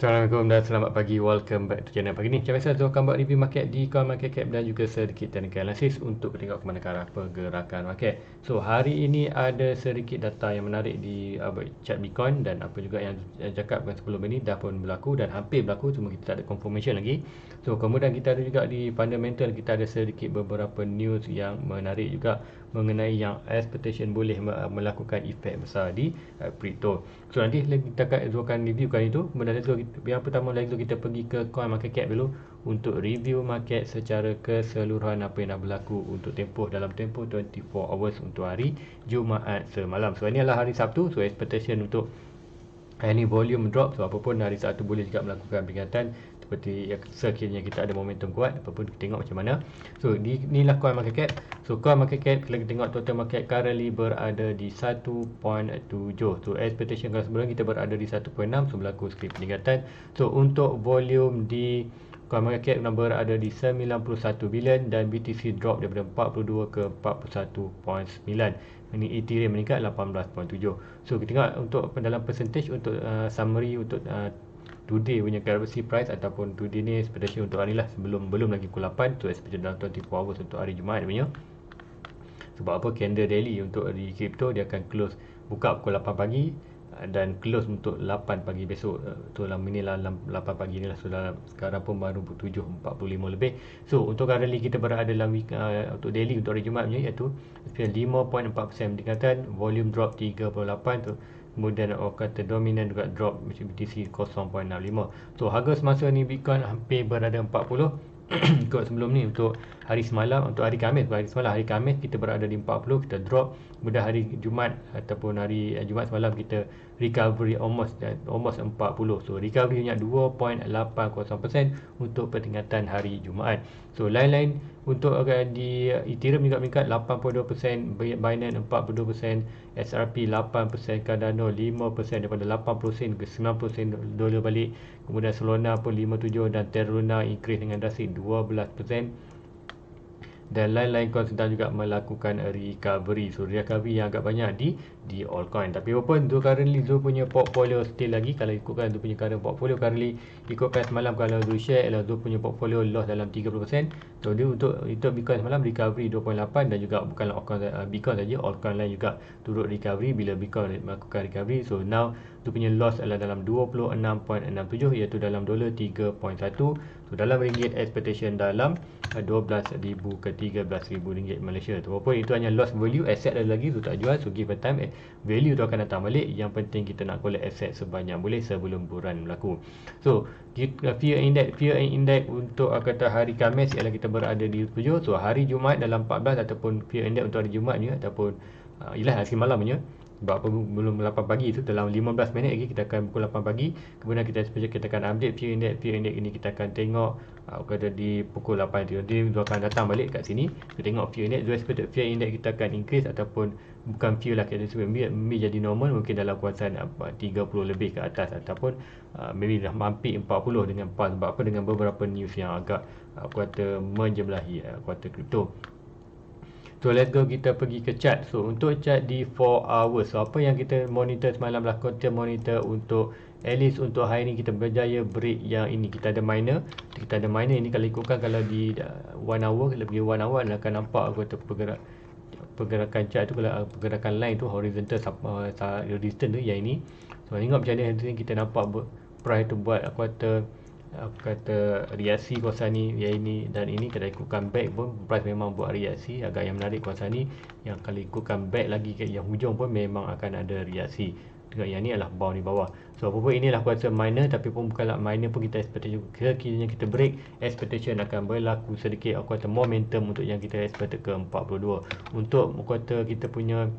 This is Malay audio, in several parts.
Assalamualaikum dan selamat pagi. Welcome back to channel. Pagi ni macam biasa Zul akan buat review market di coin market cap dan juga sedikit technical analysis untuk tengok ke mana arah pergerakan market. So hari ini ada sedikit data yang menarik di chart Bitcoin dan apa juga yang cakap sebelum ini dah pun berlaku dan hampir berlaku, cuma kita tak ada confirmation lagi. So kemudian kita ada juga di fundamental, kita ada sedikit beberapa news yang menarik juga mengenai yang expectation boleh melakukan efek besar di crypto. So nanti kita akan reviewkan itu. Kemudian yang pertama lagi kita pergi ke coin market cap dulu untuk review market secara keseluruhan apa yang dah berlaku untuk dalam tempoh 24 hours untuk hari Jumaat semalam. So ini adalah hari Sabtu, so expectation untuk any volume drop, so apapun hari Sabtu boleh juga melakukan peringatan seperti sekiranya kita ada momentum kuat, apapun kita tengok macam mana. So inilah coin market cap. So coin market cap, kalau kita tengok total market currently berada di 1.7. So expectation kalau sebelum kita berada di 1.6, so berlaku sikit peningkatan. So untuk volume di coin market cap berada di 91 bilion dan BTC drop daripada 42 ke 41.9. Ini Ethereum meningkat 18.7. So kita tengok untuk dalam percentage untuk summary untuk today punya currency price ataupun today ni expectation untuk hari lah, belum lagi pukul 8. So expectation dalam 24 hours untuk hari Jumaat punya. Sebab apa, candle daily untuk di crypto dia akan close buka pukul 8 pagi dan close untuk 8 pagi besok. So dalam inilah 8 pagi ni lah. So sekarang pun baru pukul 7.45 lebih. So untuk currently kita berada dalam week, untuk daily untuk hari Jumaat punya, iaitu 5.4% peningkatan, volume drop 38 tu. Kemudian orang kata dominan juga drop macam BTC 0.65. So harga semasa ni Bitcoin hampir berada 40 ikut sebelum ni. Untuk hari semalam, untuk hari Khamis, hari Khamis kita berada di 40, kita drop. Kemudian hari Jumaat ataupun hari Jumaat semalam kita recovery almost 40. So recovery nya 2.80% untuk pertingkatan hari Jumaat. So lain-lain untuk di Ethereum juga meningkat 82%, Binance 42%, SRP 8%, Cardano 5% daripada 80% ke 90% dolar balik. Kemudian Solana pun 57 dan Terra Luna increase dengan drastik 12%. Dan lain-lain coin sedang juga melakukan recovery. So recovery yang agak banyak di altcoin. Tapi walaupun Zul currently Zul punya portfolio still lagi, kalau ikutkan Zul punya current portfolio currently, ikutkan semalam kalau Zul share ialah Zul punya portfolio loss dalam 30%. So dia untuk Bitcoin semalam recovery 2.8 dan juga bukanlah Bitcoin saja, altcoin lain juga turut recovery bila Bitcoin melakukan recovery. So now Zul punya loss adalah dalam 26.67, iaitu dalam dolar 3.1. So dalam ringgit expectation dalam 12,000 ke 13,000 ringgit Malaysia tu. Walaupun itu hanya loss value, asset ada lagi tu tak jual. So give a time, value tu akan datang balik. Yang penting kita nak collect asset sebanyak boleh sebelum buran berlaku. So fear index untuk kata hari Khamis ialah kita berada di 7. So hari Jumaat dalam 14, ataupun fear index untuk hari Jumaat ni, ataupun ialah hari malam punya. Sebab apa, belum 8 pagi tu, dalam 15 minit lagi kita akan pukul 8 pagi. Kemudian kita akan update fear index ini, kita akan tengok kata di pukul 8 tu. Nanti dia akan datang balik kat sini, kita tengok fear index. Expected fear index kita akan increase ataupun bukan fear lah, kita sebut maybe jadi normal, mungkin dalam kawasan 30 lebih ke atas, ataupun maybe dah hampir 40 dengan pas. Sebab apa, dengan beberapa news yang agak kata menjebelahi kuartal kripto. So let's go, kita pergi ke chart. So untuk chart di 4 hours, so apa yang kita monitor semalam lah, kita monitor untuk at least untuk hari ni kita berjaya break yang ini. Kita ada minor ini, kalau ikutkan kalau di 1 hour, lebih 1 hour akan nampak kata pergerakan chart tu. Kalau pergerakan line tu horizontal resistance tu yang ini. So tengok macam mana kita nampak price tu buat kata reaksi kawasan ni, yang ini dan ini. Kalau ikutkan back pun price memang buat reaksi agak yang menarik kawasan ni. Yang kalau ikutkan back lagi ke yang hujung pun memang akan ada reaksi. Tengok yang ni adalah bawah di bawah. So apa-apa inilah kuasa minor, tapi pun bukanlah minor pun kita expectation kiranya kita break, expectation akan berlaku sedikit kuasa momentum untuk yang kita expect ke 42. Untuk kuasa kita punya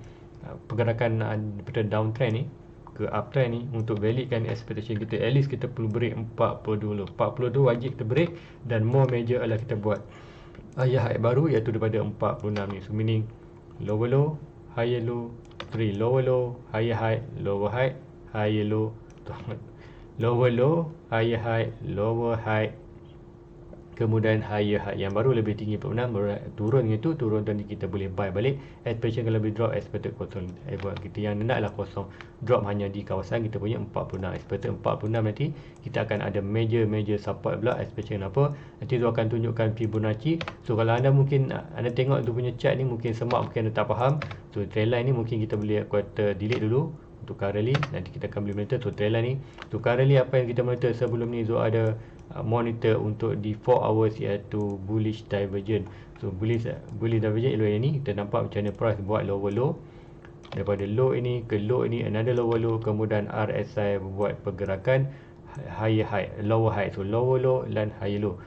pergerakan daripada downtrend ni ke uptrend ni, untuk validkan expectation kita, at least kita perlu break 42 dulu. 42 wajib kita break, dan more major adalah kita buat high baru, iaitu daripada 46 ni. So meaning lower low, higher low, lower low, higher high, lower high, higher low, lower low, higher high, lower high, Kemudian higher high yang baru lebih tinggi pemenang, baru turun itu, turun tadi kita boleh buy balik. Expectation kalau lebih drop, expected kosong. Buat kita yang nak lah kosong drop hanya di kawasan kita punya 46. Expected 46 nanti kita akan ada major support pula. Expectation apa, nanti tu akan tunjukkan Fibonacci. So kalau anda mungkin anda tengok tu punya chart ni mungkin semak, mungkin anda tak faham. So trendline ni mungkin kita boleh quarter delete dulu untuk currently, nanti kita akan boleh monitor. So trendline ni, so currently apa yang kita monitor sebelum ni, so ada monitor untuk di 4 hours iaitu bullish divergence. So bullish divergence ialah yang ni, kita nampak macam mana price buat lower low, daripada low ini ke low ini another lower low, kemudian RSI buat pergerakan higher high, lower high. So lower low dan higher low,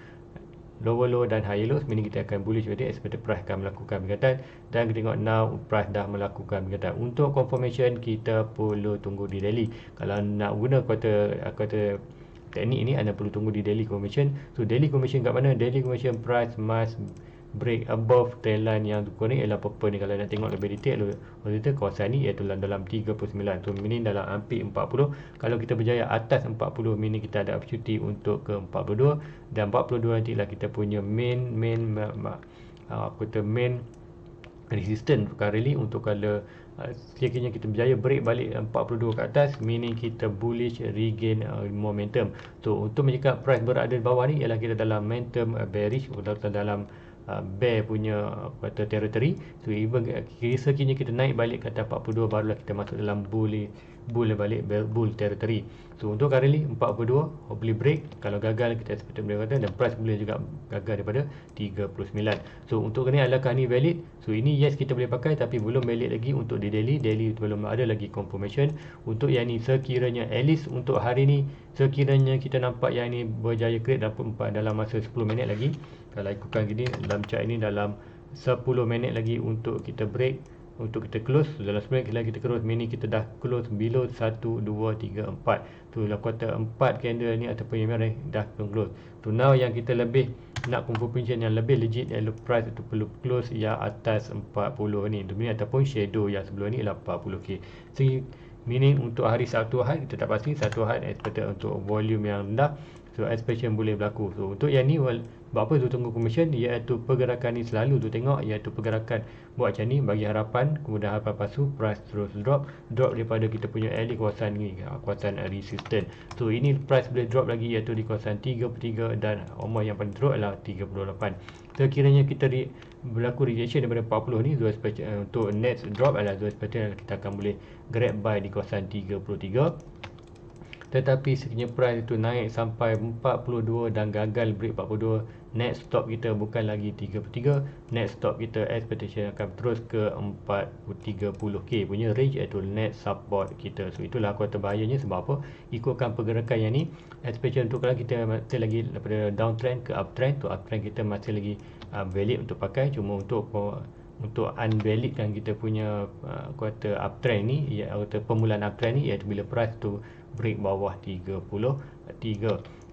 lower low dan higher low, meaning kita akan bullish, berarti expected price akan melakukan peningkatan. Dan kita tengok now price dah melakukan peningkatan. Untuk confirmation kita perlu tunggu di daily. Kalau nak guna quarter teknik ini anda perlu tunggu di daily confirmation. So daily confirmation kat mana? Daily confirmation price must break above trendline yang kuning ialah purple ni. Kalau nak tengok lebih detail, kita kawasan ni iaitu dalam 39. So meaning dalam hampir 40. Kalau kita berjaya atas 40, meaning kita ada opportunity untuk ke 42, dan 42 nantilah kita punya main resistance currently. Untuk kalau sekiranya kita berjaya break balik 42 ke atas, meaning kita bullish regain momentum. So untuk mencakap price berada di bawah ni ialah kita dalam momentum bearish, atau dalam bear punya quarter territory. So even sekiranya kita naik balik ke atas 42, barulah kita masuk dalam bull territory. So untuk currently 42 hopefully break. Kalau gagal kita expect boleh kata, dan price boleh juga gagal daripada 39. So untuk ni adakah ni valid? So ini yes kita boleh pakai, tapi belum valid lagi untuk di daily belum ada lagi confirmation. Untuk yang ni sekiranya at least untuk hari ni, sekiranya kita nampak yang ni berjaya create dalam masa 10 minit lagi, kalau ikutkan gini dalam chart ini dalam 10 minit lagi untuk kita break, untuk kita close. So, dalam 10 minit kita close, meaning kita dah close below 1, 2, 3, 4. Tu lah kuarter 4 candle ni ataupun yang merah dah close. So now yang kita lebih nak confirmation yang lebih legit, yang price itu perlu close yang atas 40 ni, ataupun shadow yang sebelum ni ialah 40k. So meaning untuk hari Sabtu Ahad kita tak pasti, Sabtu Ahad expected untuk volume yang rendah. So expectation boleh berlaku. So untuk yang ni buat apa tu tunggu commission, iaitu pergerakan ni selalu tu tengok, iaitu pergerakan buat macam ni bagi harapan, kemudian harapan palsu, price terus drop daripada kita punya early kawasan ni, kawasan resistance. So ini price boleh drop lagi iaitu di kawasan 33, dan umur yang paling teruk adalah 38. Sekiranya kita berlaku rejection daripada 40 ni, untuk next drop adalah kita akan boleh grab buy di kawasan 33. Tetapi sekiranya price itu naik sampai 42 dan gagal break 42, next stop kita bukan lagi 33, next stop kita expectation akan terus ke 30k punya range, iaitu next support kita. So itulah kuarter bahayanya. Sebab apa? Ikutkan pergerakan yang ni, expectation untuk kalau kita masih lagi daripada downtrend ke uptrend, tu uptrend kita masih lagi valid untuk pakai. Cuma untuk unvalidkan kita punya kuarter uptrend ni, iaitu permulaan uptrend ni, iaitu bila price tu break bawah 33.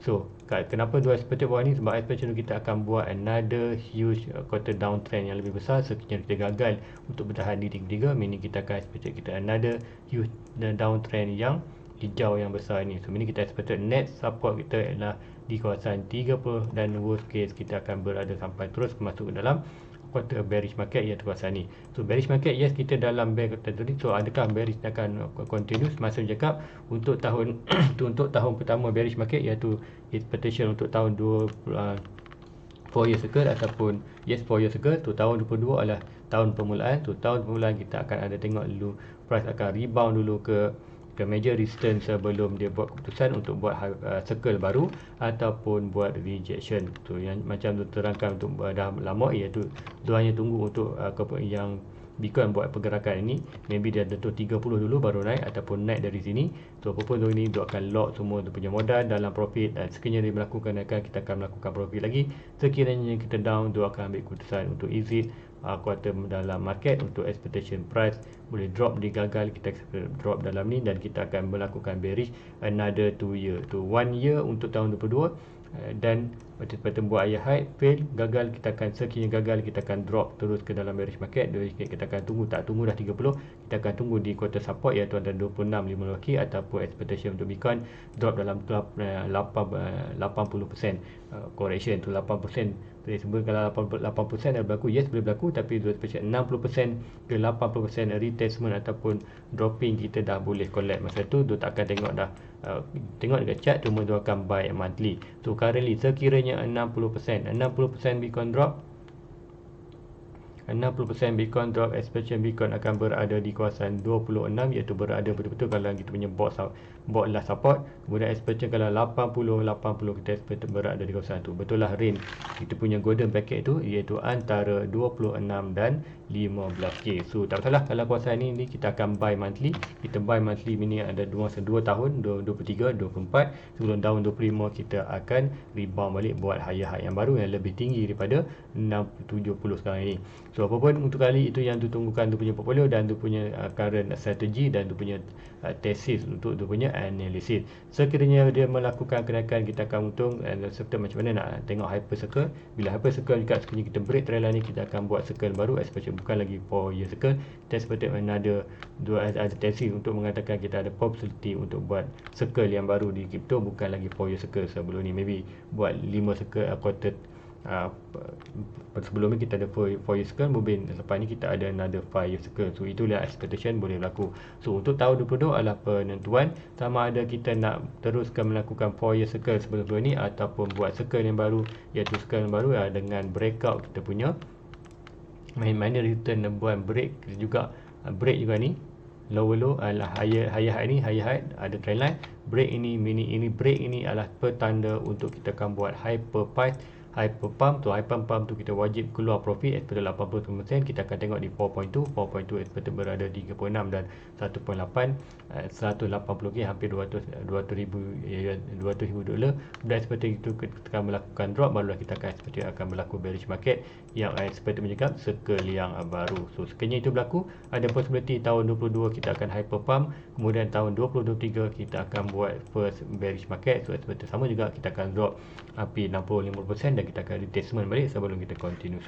So kenapa dua expected bawah ni? Sebab expectation kita akan buat another huge quarter downtrend yang lebih besar. Sekiranya kita gagal untuk bertahan di 33, meaning kita akan expected kita another huge downtrend yang hijau yang besar ni. So meaning kita expected next support kita adalah di kawasan 30, dan worst case kita akan berada sampai terus masuk ke dalam quarter bearish market, iaitu kawasan ni. So bearish market, yes kita dalam bear tadi. So adakah bearish akan continuous? Masa cakap untuk tahun untuk tahun pertama bearish market, iaitu expectation untuk tahun 4 years cycle ataupun 4 years cycle. Tu tahun 22 adalah tahun permulaan. Tu tahun permulaan kita akan ada tengok dulu price akan rebound dulu ke major resistance sebelum dia buat keputusan untuk buat circle baru ataupun buat rejection. So yang macam tu terangkan untuk dah lama, iaitu dia hanya tunggu untuk yang Bitcoin buat pergerakan ini. Maybe dia tentu 30 dulu baru naik, ataupun naik dari sini. So apapun tu ini dia akan lock semua tu punya modal dalam profit, dan sekiranya dia melakukan naikkan, kita akan melakukan profit lagi. Sekiranya kita down, dia akan ambil keputusan untuk exit kuarter dalam market. Untuk expectation price boleh drop, digagal kita drop dalam ni, dan kita akan melakukan bearish another 2 year. Tu 1 year untuk tahun 22, dan Seperti buat higher high, fail, gagal, kita akan sekiranya gagal, kita akan drop terus ke dalam bearish market. Kita akan tunggu, tak tunggu dah 30, kita akan tunggu di quarter support iaitu antara 26.50 ataupun expectation untuk Bitcoin drop dalam 80% correction tu 8%. Jadi sebenarnya kalau 8% dah berlaku, yes boleh berlaku, tapi 60% ke 80% retracement ataupun dropping kita dah boleh collect. Masa tu tu tak akan tengok dah. Tengok dekat chart cuma tu akan buy monthly. So currently sekiranya 60% Bitcoin drop, 60% Bitcoin drop, expectation Bitcoin akan berada di kawasan 26, iaitu berada betul-betul kalau kita punya board last support. Kemudian expectation kalau 80 kita expect berada di kawasan tu. Betul lah range kita punya golden bracket tu iaitu antara 26 dan 15k. So tak salah kalau kawasan ni kita akan buy monthly. Kita buy monthly ni ada masa 2 tahun, 23, 24. Sebelum tahun 25 kita akan rebound balik buat higher high yang baru yang lebih tinggi daripada 670 sekarang ini. So apa pun untuk kali itu yang tu tunggukan tu punya portfolio dan tu punya current strategy dan tu punya thesis untuk tu punya analysis. Sekiranya dia melakukan kenaikan, kita akan untung, serta macam mana nak tengok hyper circle. Bila hyper circle juga sekiranya kita break trend line ni, kita akan buat circle baru, especially bukan lagi 4 year circle. Dan seperti mana ada thesis untuk mengatakan kita ada possibility untuk buat circle yang baru di crypto, bukan lagi 4 year circle sebelum ni. Maybe buat 5 circle quarter. Sebelum ni kita ada 4 year circle, mungkin lepas ni kita ada another 5 year circle. So itulah expectation boleh berlaku. So untuk tahun 22 adalah penentuan sama ada kita nak teruskan melakukan 4 year circle sebelum ni ataupun buat circle yang baru, iaitu circle yang baru dengan breakout kita punya main-main return buat break juga, break juga ni lower low adalah higher high ni, higher high ada trend line, break ini break ini adalah petanda untuk kita akan buat hyper pump tu kita wajib keluar profit expected 80%. Kita akan tengok di 4.2 expected berada 36 dan 1.8 180k, hampir 200,000 dolar. Dan seperti itu kita akan melakukan drop, barulah kita akan seperti akan berlaku bearish market yang seperti mencakap circle yang baru. So sekiranya itu berlaku, ada possibility tahun 22 kita akan hyper pump, kemudian tahun 2023 kita akan buat first bearish market. So seperti sama juga kita akan drop hampir 60-50% dan kita akan retracement balik sebelum kita continue.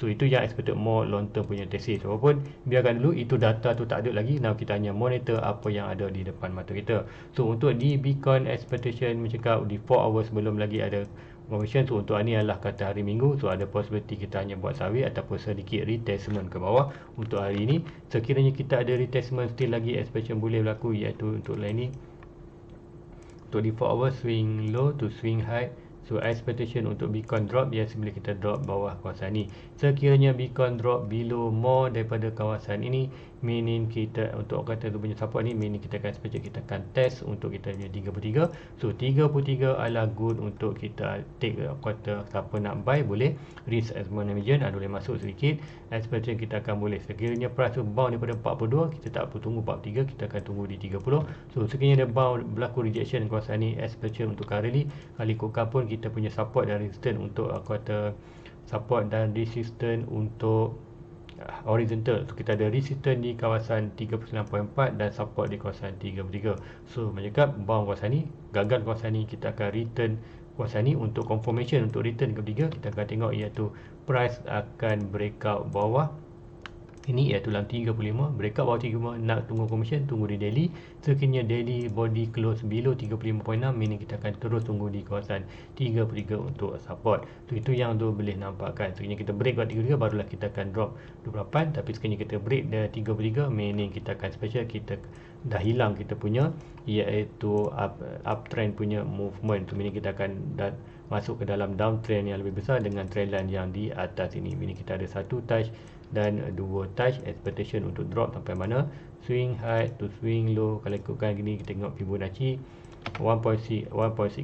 So itu yang expected more long term punya thesis. Walaupun biarkan dulu, itu data tu tak ada lagi. Now kita hanya monitor apa yang ada di depan mata kita. So untuk di Bitcoin expectation mencakap di 4 hours belum lagi ada confirmation. So untuk ni adalah kata hari Minggu. So ada possibility kita hanya buat sawit ataupun sedikit retracement ke bawah untuk hari ini. Sekiranya kita ada retracement still lagi expectation boleh berlaku, iaitu untuk lain ni untuk di 4 hours swing low to swing high. So expectation untuk Bitcoin drop, yes bila kita drop bawah kawasan ni. Sekiranya Bitcoin drop below more daripada kawasan ini, meaning kita untuk kata tu punya support ni, meaning kita akan expect kita akan test untuk kita punya 33. So 33 adalah good untuk kita take quarter. Siapa nak buy boleh risk as manager, boleh masuk sedikit. Expectation kita akan boleh, sekiranya price tu bound daripada 42, kita tak perlu tunggu 43, kita akan tunggu di 30. So sekiranya dia bound berlaku rejection kawasan ni, expectation untuk currently kali ikutkan pun kita punya support dan resistance untuk quarter support dan resistance untuk horizontal. So kita ada resistance di kawasan 39.4 dan support di kawasan 33. So menyebab bound kawasan ni, gagal kawasan ni, kita akan return kawasan ni untuk confirmation untuk return ketiga. Kita akan tengok iaitu price akan breakout bawah ini, iaitu dalam 35, breakout bawah 35, nak tunggu confirmation, tunggu di daily. Sekiranya daily body close below 35.6, meaning kita akan terus tunggu di kawasan 33 untuk support. So itu yang tu boleh nampakkan. Sekiranya kita break kat 33, barulah kita akan drop 28. Tapi sekiranya kita break dari 33, meaning kita akan special, kita dah hilang kita punya iaitu uptrend punya movement. So meaning kita akan masuk ke dalam downtrend yang lebih besar dengan trendline yang di atas ini. Meaning kita ada satu touch dan 2 touch expectation untuk drop sampai mana, swing high to swing low. Kalau ikutkan gini, kita tengok Fibonacci 1.6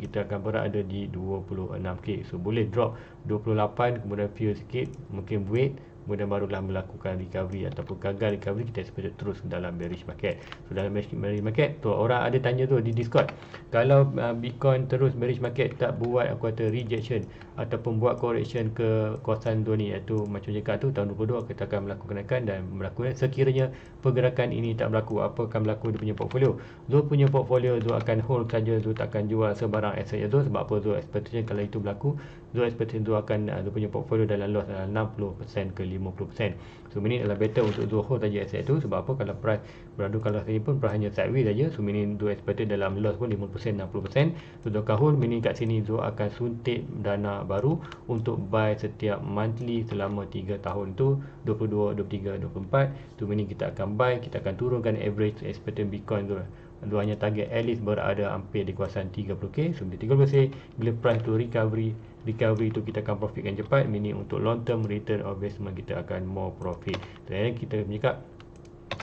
kita akan berada di 26k. So boleh drop 28, kemudian fear sikit, mungkin wait kemudian barulah melakukan recovery ataupun gagal recovery, kita expected terus dalam bearish market. So dalam bearish market tu orang ada tanya tu di Discord, kalau Bitcoin terus bearish market tak buat aku kata rejection ataupun buat correction ke kawasan tu ni, iaitu macam cakap tu tahun 22 kita akan melakukan kenaikan dan melakukan, sekiranya pergerakan ini tak berlaku, apa akan berlaku dia punya portfolio. Zul punya portfolio Zul akan hold saja, Zul takkan jual sebarang aset Zul. Sebab apa? Zul expectation kalau itu berlaku, Zul expectation Zul akan Zul punya portfolio dalam loss dalam 60% ke 50%. So meaning adalah better untuk Zul hold saja aset tu. Sebab apa? Kalau price beradu kalau sini pun price hanya sideways saja, so meaning Zul expected dalam loss pun 50% 60%. So Zul akan hold, meaning kat sini Zul akan suntik dana baru untuk buy setiap monthly selama 3 tahun tu, 22, 23, 24. Tu meaning kita akan buy, kita akan turunkan average expected Bitcoin tu. Zul hanya target at least berada hampir di kawasan 30k. So bila 30k, bila price tu recovery tu kita akan profitkan cepat, meaning untuk long term return of investment kita akan more profit. Dan kita cakap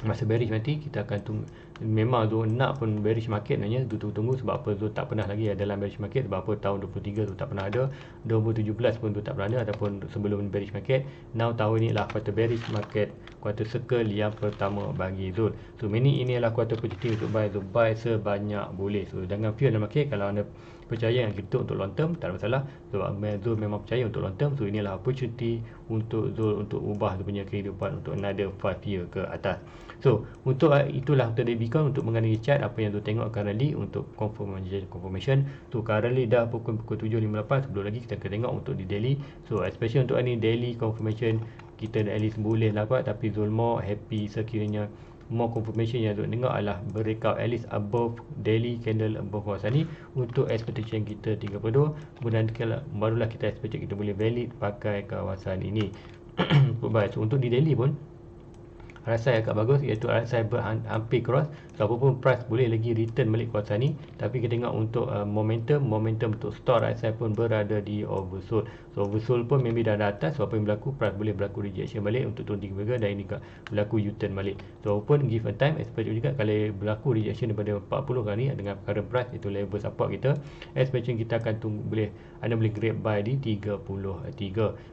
masa bearish nanti kita akan tunggu. Memang Zul nak pun bearish market nanya tunggu sebab apa? Zul tak pernah lagi ada dalam bearish market. Sebab apa? Tahun 23 Zul tak pernah ada, 2017 pun Zul tak pernah ada, ataupun sebelum bearish market. Now tahun ni lah quarter bearish market, quarter circle yang pertama bagi Zul. So meaning ini adalah quarter opportunity untuk buy. Zul buy sebanyak boleh. So jangan fear dalam market. Kalau anda percaya yang kita untuk long term, tak ada masalah. So Zul memang percaya untuk long term. So inilah opportunity untuk Zul untuk ubah Zul punya kehidupan untuk another 5 year ke atas. So untuk itulah untuk Bitcoin, untuk mengenai chart apa yang Zul tengok currently untuk confirmation. So currently dah pukul 7.58. Sebelum lagi kita akan tengok untuk di daily. So especially untuk ni daily confirmation kita at least boleh lah buat, tapi Zul more happy sekiranya more confirmation yang Zul tengok adalah breakout at least above daily candle above kawasan ni untuk expectation kita 32. Kemudian barulah kita expectation kita boleh valid pakai kawasan ini. So untuk di daily pun RSI agak bagus, iaitu RSI hampir cross. So apapun price boleh lagi return balik kawasan ni. Tapi kita tengok untuk momentum untuk store RSI pun berada di oversold. So oversold pun maybe dah ada atas. So apa yang berlaku, price boleh berlaku rejection balik untuk turun 3 dan ini berlaku U-turn balik. So pun give a time, expect juga kalau berlaku rejection daripada 40 kali dengan current price, itu level support kita, expectation kita akan tunggu, anda boleh grab buy di 33.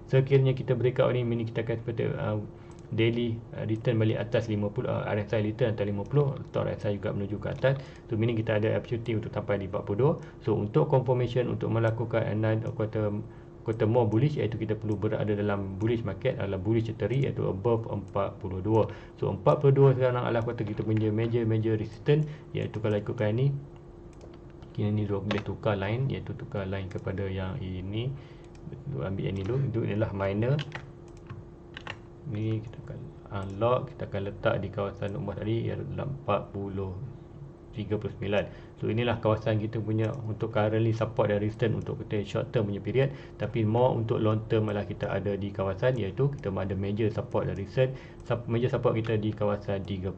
Sekiranya kita breakout ni, meaning kita akan expect daily return balik atas 50, RSI return atas 50, store RSI juga menuju ke atas. So meaning kita ada opportunity untuk sampai di 42. So untuk confirmation untuk melakukan quarter more bullish, iaitu kita perlu berada dalam bullish market, adalah bullish trajectory, iaitu above 42. So 42 sekarang adalah quarter kita punya major resistance, iaitu kalau ikutkan ni, kini ni boleh tukar line, iaitu tukar line kepada yang ini. Ambil yang ni dulu, itu adalah minor. Ni kita akan unlock, kita akan letak di kawasan nombor tadi ialah 39. So inilah kawasan kita punya untuk currently support dan resistance untuk kita short term punya period. Tapi more untuk long term adalah kita ada di kawasan, iaitu kita ada major support dan resistance. Major support kita di kawasan 30,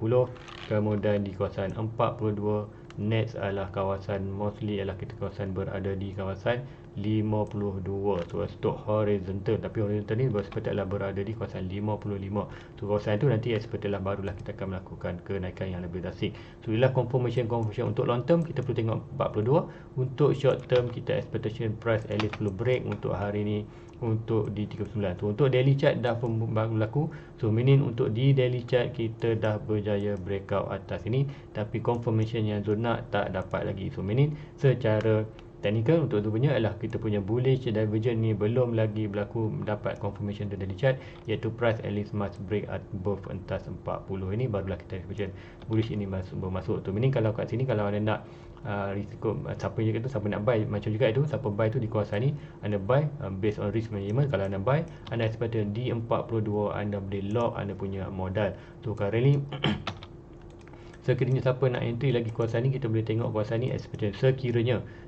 kemudian di kawasan 42. Next adalah kawasan mostly adalah kita kawasan berada di kawasan 52. So untuk horizontal, tapi horizontal ni seperti adalah berada di kawasan 55. So kawasan itu nanti seperti lah barulah kita akan melakukan kenaikan yang lebih drastik. So inilah confirmation untuk long term kita perlu tengok 42. Untuk short term kita expectation price at least perlu break untuk hari ni untuk di 39. So untuk daily chart dah pun berlaku. So meaning untuk di daily chart kita dah berjaya breakout atas ini, tapi confirmation yang zona tak dapat lagi. So meaning secara technical untuk tu punya adalah kita punya bullish divergence ni belum lagi berlaku dapat confirmation dari daily chart, iaitu price at least must break above atas 40 ini, barulah kita expectation bullish ini bermasuk. Tu meaning kalau kat sini kalau anda nak risiko, siapa je kata siapa nak buy, macam juga itu siapa buy tu di kawasan ni, anda buy based on risk management. Kalau anda buy, anda expectation di 42 anda boleh lock anda punya modal. Tu currently sekiranya siapa nak entry lagi kawasan ni, kita boleh tengok kawasan ni expectation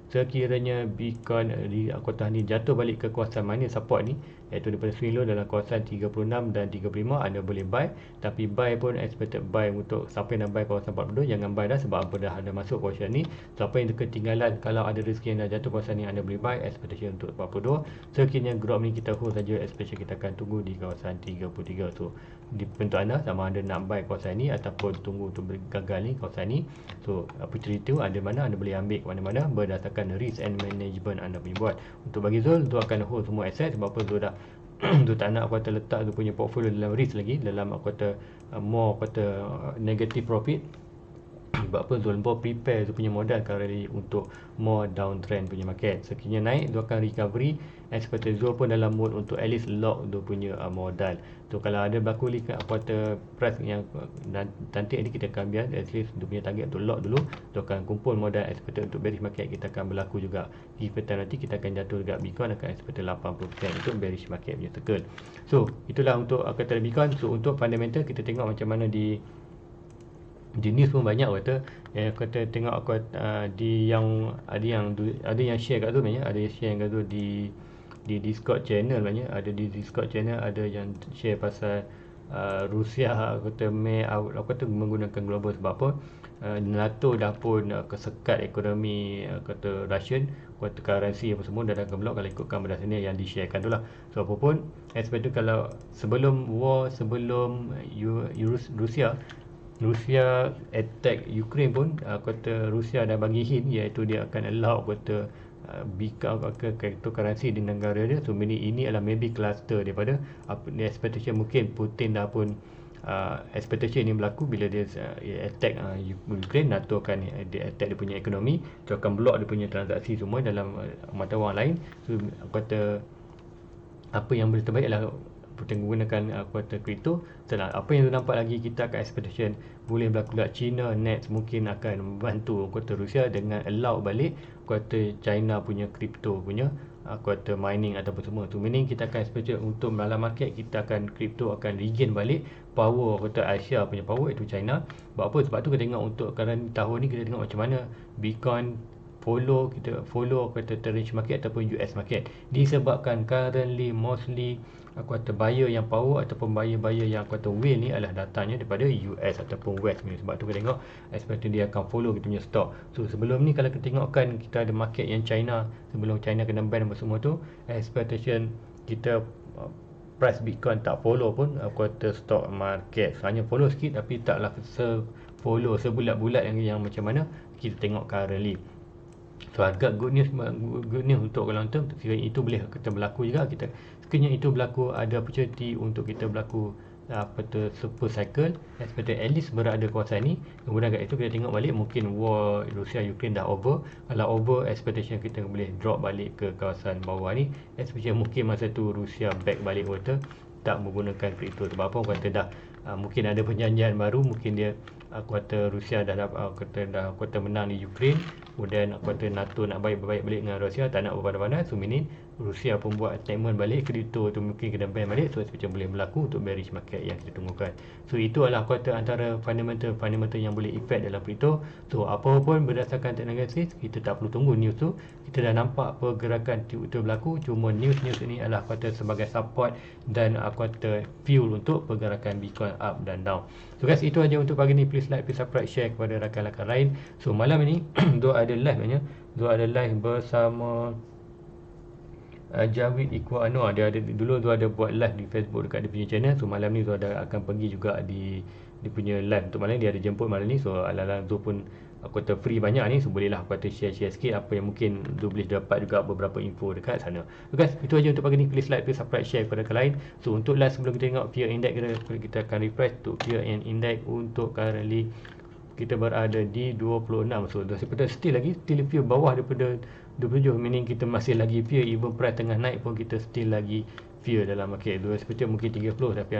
sekiranya Bitcoin di kawasan ni jatuh balik ke kawasan mana support ni, iaitu daripada swing low dalam kawasan 36 dan 35, anda boleh buy. Tapi buy pun expected buy untuk siapa yang nak buy kawasan 42, jangan buy dah, sebab apa dah ada masuk kawasan ni. Siapa yang ketinggalan, kalau ada rezeki yang dah jatuh kawasan ni, anda boleh buy expectation untuk 42. Sekiranya drop ni kita hold saja, expectation kita akan tunggu di kawasan 33. So dibentuk anda sama ada nak buy kawasan ni ataupun tunggu untuk gagal ni kawasan ni. So opportunity tu ada mana, anda boleh ambil ke mana-mana berdasarkan risk and management anda punya buat. Untuk bagi Zul akan hold semua aset, sebab apa Zul dah tu tak nak aku kata letak tu punya portfolio dalam risk lagi, dalam aku kata more aku kata negative profit. Sebab apa, Zul Bo prepare tu punya modal currently untuk more downtrend punya market. Sekiranya naik, dia akan recovery. And seperti Zul pun dalam mood untuk at least lock dia punya modal. Tu kalau ada berlaku lihat aku kata price yang nanti ni kita akan biar at least dia punya target untuk lock dulu. Dia akan kumpul modal expected untuk bearish market, kita akan berlaku juga. Given time nanti kita akan jatuh juga, Bitcoin akan expected 80% untuk bearish market punya circle. So itulah untuk aku kata Bitcoin. So untuk fundamental kita tengok macam mana di news pun banyak kata yang kata tengok aku di yang ada yang share kat tu banyak, ada yang share kat tu di Discord channel banyak, ada di Discord channel ada yang share pasal Rusia kata aku kata menggunakan global sebab apa, NATO dah pun kesekat ekonomi kata Russian, kata currency apa semua dah akan block kalau ikutkan benda sini yang di-sharekan tu lah. So apa pun expect tu kalau sebelum war, sebelum Rusia attack Ukraine pun kata Rusia dah bagi hint iaitu dia akan allow kata cryptocurrency di negara dia. So ini adalah maybe cluster daripada expectation, mungkin Putin dah pun expectation ini berlaku bila dia attack Ukraine, NATO akan dia attack dia punya ekonomi, dia akan block dia punya transaksi semua dalam mata wang lain. So aku kata apa yang boleh terbaik adalah Putin menggunakan aku kata kripto. Setelah apa yang nampak lagi, kita akan expectation boleh berlaku juga China next mungkin akan membantu aku kata Rusia dengan allow balik aku kata China punya kripto punya aku kata mining ataupun semua tu, meaning kita akan expectation untuk dalam market kita akan kripto akan regain balik power aku kata Asia punya power itu China. Sebab apa? Sebab tu kita tengok untuk current tahun ni kita tengok macam mana Bitcoin follow aku kata range market ataupun US market, disebabkan currently mostly aku kata buyer yang power ataupun buyer yang aku kata whale ni adalah datangnya daripada US ataupun West ni. Sebab tu kita tengok expected dia akan follow kita punya stock. So sebelum ni kalau kita tengokkan kita ada market yang China, sebelum China kena ban apa semua tu, expectation kita price Bitcoin tak follow pun aku kata stock market, hanya follow sikit tapi taklah follow sebulat-bulat yang macam mana kita tengok currently. So agak good news untuk long term. Sekiranya itu boleh kita berlaku juga, sekiranya itu berlaku ada opportunity untuk kita berlaku apa tu super cycle expected at least berada kawasan ni. Kemudian kat itu kita tengok balik mungkin war Rusia Ukraine dah over. Kalau over, expectation kita boleh drop balik ke kawasan bawah ni, especially mungkin masa tu Rusia back balik kata tak menggunakan kripto. Sebab apa aku kata dah mungkin ada perjanjian baru, mungkin dia aku kata Rusia dah aku kata menang di Ukraine, kemudian aku kata NATO nak baik balik dengan Rusia, tak nak berpanas-panas. So meaning Rusia pun buat statement balik kripto tu mungkin kena ban balik. So macam boleh berlaku untuk bearish market yang kita tunggukan. So itu adalah aku kata antara fundamental yang boleh effect dalam kripto. So apa pun berdasarkan teknologi, kita tak perlu tunggu news tu, kita dah nampak pergerakan itu berlaku. Cuma news ini adalah aku kata sebagai support dan aku kata fuel untuk pergerakan Bitcoin up dan down. So guys, itu aja untuk pagi ni. Please like, please subscribe, share kepada rakan-rakan lain. So malam ini Dua ada live banyak. Dua ada live bersama Jawid Iqbal Anwar. Dia ada buat live di Facebook dekat dia punya channel. So malam ni Zul akan pergi juga di dia punya live untuk malam ni. Dia ada jemput malam ni. So ala-ala Zul pun aku kata free banyak ni. So bolehlah aku kata share sikit apa yang mungkin Zul boleh dapat juga beberapa info dekat sana. So guys, itu aja untuk pagi ni. Please like, please subscribe, share kepada rakan lain. So untuk live sebelum kita tengok fear index kita akan refresh untuk fear and index untuk currently kita berada di 26. So daripada still fear bawah daripada 27, meaning kita masih lagi fear, even price tengah naik pun kita still lagi fear dalam market. Seperti mungkin 30 tapi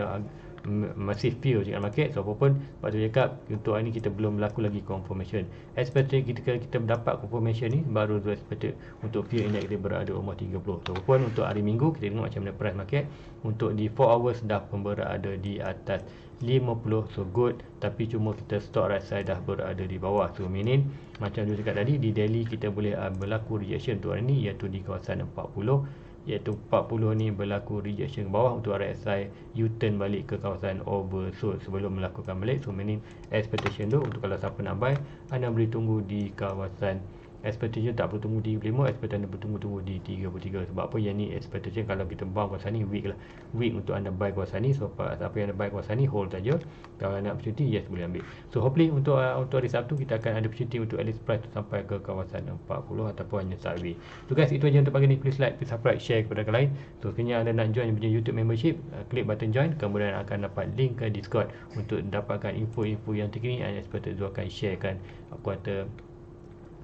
masih fear dengan market. So apapun patut cakap untuk hari ni kita belum berlaku lagi confirmation. Expected kita dapat confirmation ni baru expected untuk fear index kita berada umur 30. So apapun untuk hari Minggu kita tengok macam mana price market. Untuk di 4 hours dah pun berada di atas 50. So good, tapi cuma kita stock right side dah berada di bawah. So meaning macam dia cakap tadi, di daily kita boleh berlaku rejection untuk hari ni iaitu di kawasan 40, iaitu 40 ni berlaku rejection ke bawah untuk RSI U-turn balik ke kawasan oversold sebelum melakukan balik. So meaning expectation tu untuk kalau siapa nak buy, anda boleh tunggu di kawasan expectation tak perlu tunggu 35, expectation anda bertunggu-tunggu di 33. Sebab apa? Yang ni expectation kalau kita bound kawasan ni weak lah, weak untuk anda buy kawasan ni. So apa yang anda buy kawasan ni, hold saja. Kalau anda opportunity, yes, boleh ambil. So hopefully untuk hari Sabtu kita akan ada opportunity untuk at least price tu sampai ke kawasan 40 ataupun hanya sideways. So guys, itu aja untuk pagi ni. Please like, please subscribe, share kepada yang lain. So sekiranya anda nak join punya YouTube membership, klik button join, kemudian akan dapat link ke Discord untuk dapatkan info-info yang terkini. And expected Zul akan sharekan kuartal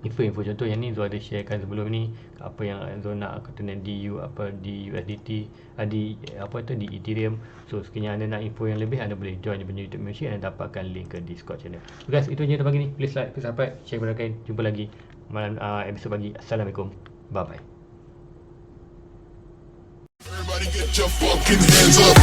info-info. Contoh yang ni Zul ada sharekan sebelum ni, apa yang Zul nak kata di USDT, di apa tu, di Ethereum. So sekiranya anda nak info yang lebih, anda boleh join dia punya YouTube membership dan dapatkan link ke Discord channel. So guys, itu je untuk pagi ni. Please like, please subscribe, share kepada kawan. Jumpa lagi malam episod pagi. Assalamualaikum. Bye bye. Everybody get your fucking hands up.